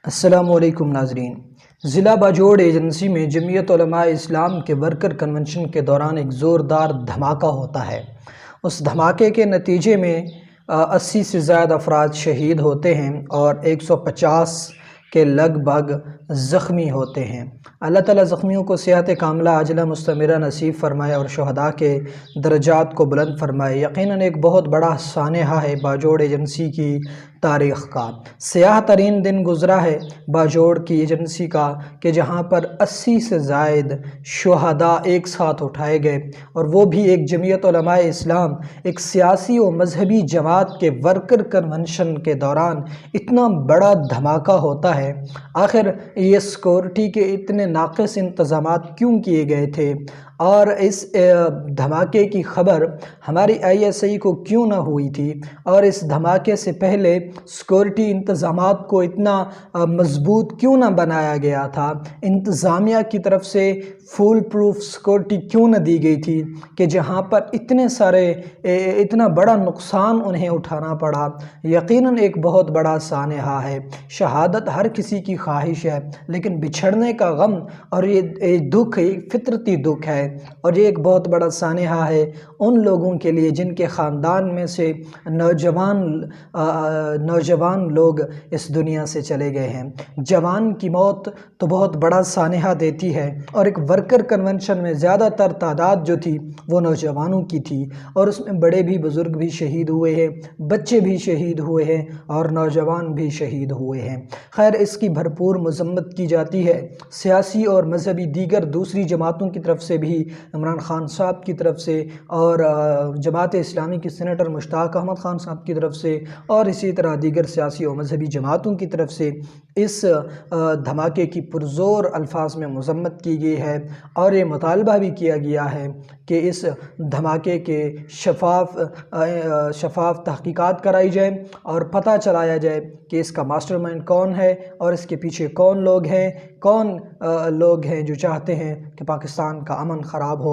السلام علیکم ناظرین۔ ضلع باجوڑ ایجنسی میں جمعیت علماء اسلام کے ورکر کنونشن کے دوران ایک زوردار دھماکہ ہوتا ہے۔ اس دھماکے کے نتیجے میں 80 سے زائد افراد شہید ہوتے ہیں اور 150 کے لگ بھگ زخمی ہوتے ہیں۔ اللہ تعالیٰ زخمیوں کو صحت کاملہ عاجلہ مستمرہ نصیب فرمائے اور شہداء کے درجات کو بلند فرمائے۔ یقیناً ایک بہت بڑا سانحہ ہے باجوڑ ایجنسی کی تاریخ کا۔ سیاہ ترین دن گزرا ہے باجوڑ کی ایجنسی کا کہ جہاں پر 80 سے زائد شہداء ایک ساتھ اٹھائے گئے، اور وہ بھی ایک جمعیت علماء اسلام، ایک سیاسی و مذہبی جماعت کے ورکر کنونشن کے دوران اتنا بڑا دھماکہ ہوتا ہے۔ آخر یہ سیکورٹی کے اتنے ناقص انتظامات کیوں کیے گئے تھے، اور اس دھماکے کی خبر ہماری ISI کو کیوں نہ ہوئی تھی، اور اس دھماکے سے پہلے سیکورٹی انتظامات کو اتنا مضبوط کیوں نہ بنایا گیا تھا، انتظامیہ کی طرف سے فول پروف سیکورٹی کیوں نہ دی گئی تھی کہ جہاں پر اتنا بڑا نقصان انہیں اٹھانا پڑا۔ یقیناً ایک بہت بڑا سانحہ ہے۔ شہادت ہر کسی کی خواہش ہے، لیکن بچھڑنے کا غم اور یہ دکھ ایک فطرتی دکھ ہے، اور یہ ایک بہت بڑا سانحہ ہے ان لوگوں کے لیے جن کے خاندان میں سے نوجوان لوگ اس دنیا سے چلے گئے ہیں۔ جوان کی موت تو بہت بڑا سانحہ دیتی ہے، اور ایک ورکر کنونشن میں زیادہ تر تعداد جو تھی وہ نوجوانوں کی تھی، اور اس میں بڑے بھی بزرگ بھی شہید ہوئے ہیں، بچے بھی شہید ہوئے ہیں، اور نوجوان بھی شہید ہوئے ہیں۔ خیر، اس کی بھرپور مذمت کی جاتی ہے سیاسی اور مذہبی دیگر دوسری جماعتوں کی طرف سے بھی، عمران خان صاحب کی طرف سے، اور جماعت اسلامی کی سینیٹر مشتاق احمد خان صاحب کی طرف سے، اور اسی طرح دیگر سیاسی اور مذہبی جماعتوں کی طرف سے اس دھماکے کی پرزور الفاظ میں مذمت کی گئی ہے، اور یہ مطالبہ بھی کیا گیا ہے کہ اس دھماکے کے شفاف تحقیقات کرائی جائے اور پتہ چلایا جائے کہ اس کا ماسٹر مائنڈ کون ہے، اور اس کے پیچھے کون لوگ ہیں جو چاہتے ہیں کہ پاکستان کا امن خراب ہو۔